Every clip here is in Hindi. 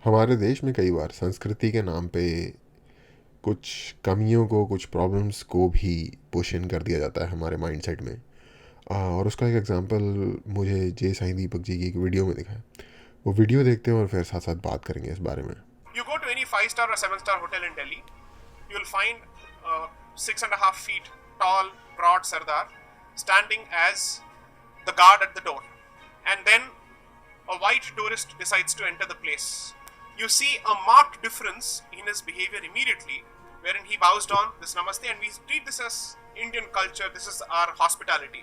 हमारे देश में कई बार संस्कृति के नाम पे कुछ कमियों को, कुछ प्रॉब्लम्स को भी पुश इन कर दिया जाता है हमारे माइंडसेट में। और उसका एक एग्जांपल मुझे जे साईं दीपक जी की एक वीडियो में दिखा है। वो वीडियो देखते हैं और फिर साथ साथ बात करेंगे इस बारे में। You go to any 5-star or 7-star hotel in Delhi, you'll find 6.5 feet tall, broad Sardar standing as the guard at the door. And then a white tourist decides to enter the place. You see a marked difference in his behavior immediately, wherein he bows down, this namaste, and we treat this as Indian culture, this is our hospitality.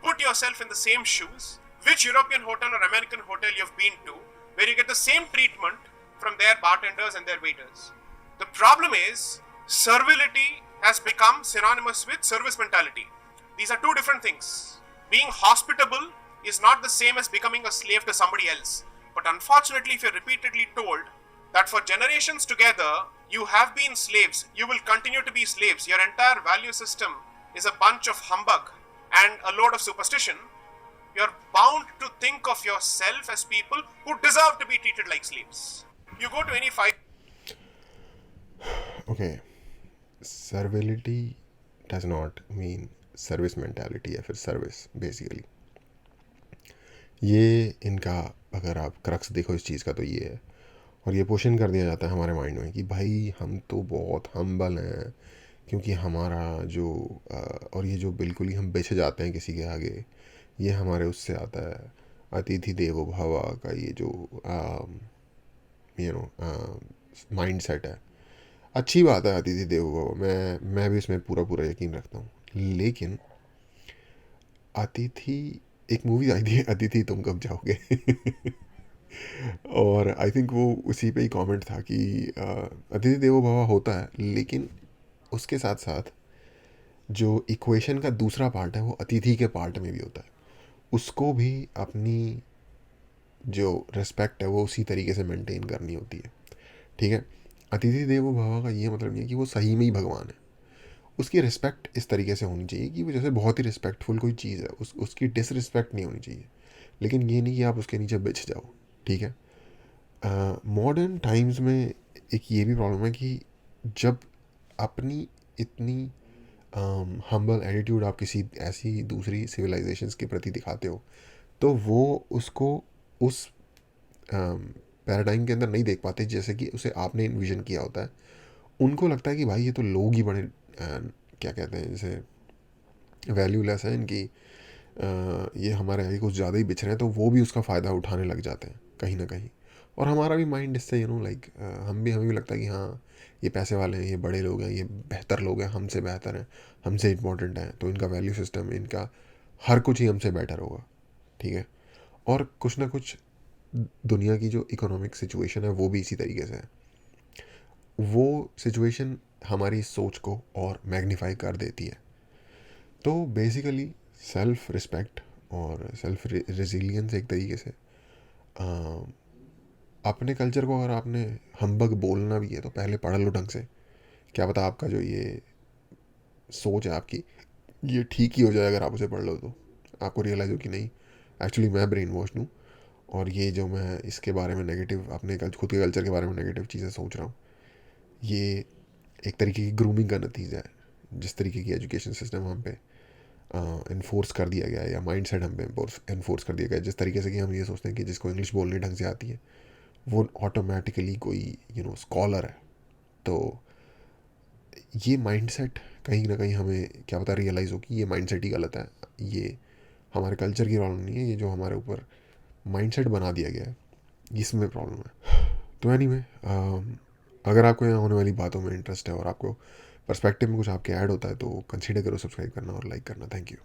Put yourself in the same shoes. Which European hotel or American hotel you've been to, where you get the same treatment from their bartenders and their waiters. The problem is, servility has become synonymous with service mentality. These are two different things. Being hospitable is not the same as becoming a slave to somebody else. But unfortunately, if you're repeatedly told that for generations together, you have been slaves, you will continue to be slaves, your entire value system is a bunch of humbug and a load of superstition, you're bound to think of yourself as people who deserve to be treated like slaves. You go to any fight. Okay, servility does not mean service mentality या फिर सर्विस। बेसिकली ये इनका, अगर आप क्रक्स देखो इस चीज़ का तो ये है। और ये पोषण कर दिया जाता है हमारे माइंड में कि भाई हम तो बहुत हम्बल हैं, क्योंकि हमारा जो और ये जो बिल्कुल ही हम बेचे जाते हैं किसी के आगे, ये हमारे उससे आता है अतिथि देवो भव का ये जो माइंड सेट है। अच्छी बात है अतिथि देवो भव, मैं भी इसमें पूरा पूरा यकीन रखता हूँ। लेकिन अतिथि, एक मूवी आई थी अतिथि तुम कब जाओगे और आई थिंक वो उसी पे ही कमेंट था कि अतिथि देवो भव होता है, लेकिन उसके साथ साथ जो इक्वेशन का दूसरा पार्ट है वो अतिथि के पार्ट में भी होता है। उसको भी अपनी जो रिस्पेक्ट है वो उसी तरीके से मेंटेन करनी होती है। ठीक है, अतिथि देवो भव का ये मतलब नहीं है कि वो सही में ही भगवान है। उसकी रिस्पेक्ट इस तरीके से होनी चाहिए कि वो जैसे बहुत ही रिस्पेक्टफुल कोई चीज़ है, उसकी डिसरिस्पेक्ट नहीं होनी चाहिए। लेकिन ये नहीं कि आप उसके नीचे बिछ जाओ। ठीक है, मॉडर्न टाइम्स में एक ये भी प्रॉब्लम है कि जब अपनी इतनी हम्बल एटीट्यूड आप किसी ऐसी दूसरी सिविलाइजेशंस के प्रति दिखाते हो, तो वो उसको उस पैराडाइम के अंदर नहीं देख पाते जैसे कि उसे आपने इन्विजन किया होता है। उनको लगता है कि भाई ये तो लोग ही बड़े क्या कहते हैं, जैसे वैल्यूलेस है इनकी, ये हमारे आगे कुछ ज़्यादा ही बिछ रहे हैं, तो वो भी उसका फ़ायदा उठाने लग जाते हैं कहीं ना कहीं। और हमारा भी माइंड इससे लाइक हमें भी लगता है कि हाँ ये पैसे वाले हैं, ये बड़े लोग हैं, ये बेहतर लोग हैं, हमसे बेहतर हैं, हमसे इम्पोर्टेंट हैं, तो इनका वैल्यू सिस्टम, इनका हर कुछ ही हमसे बेटर होगा। ठीक है, और कुछ ना कुछ दुनिया की जो इकोनॉमिक सिचुएशन है वो भी इसी तरीके से है। वो सिचुएशन हमारी सोच को और मैग्नीफाई कर देती है। तो बेसिकली सेल्फ रिस्पेक्ट और सेल्फ रेजिलियंस एक तरीके से अपने कल्चर को, अगर आपने हम्बग बोलना भी है तो पहले पढ़ लो ढंग से। क्या पता आपका जो ये सोच है आपकी, ये ठीक ही हो जाए अगर आप उसे पढ़ लो तो आपको रियलाइज़ हो कि नहीं, एक्चुअली मैं ब्रेन वॉश हूँ, और ये जो मैं इसके बारे में नेगेटिव, अपने खुद के कल्चर के बारे में नेगेटिव चीज़ें सोच रहा हूँ, ये एक तरीके की ग्रूमिंग का नतीजा है। जिस तरीके की एजुकेशन सिस्टम हम पे इन्फोर्स कर दिया गया है, या माइंड सेट हम पे इन्फोर्स कर दिया गया है, जिस तरीके से कि हम ये सोचते हैं कि जिसको इंग्लिश बोलने ढंग से आती है वो ऑटोमेटिकली कोई स्कॉलर है। तो ये माइंडसेट कहीं ना कहीं हमें क्या पता रियलाइज़ हो कि ये माइंडसेट ही गलत है। ये हमारे कल्चर की प्रॉब्लम नहीं है, ये जो हमारे ऊपर माइंडसेट बना दिया गया है इसमें प्रॉब्लम है। तो एनीवे, अगर आपको यहाँ होने वाली बातों में इंटरेस्ट है और आपको पर्सपेक्टिव में कुछ आपके ऐड होता है तो कंसीडर करो सब्सक्राइब करना और लाइक करना। Thank you.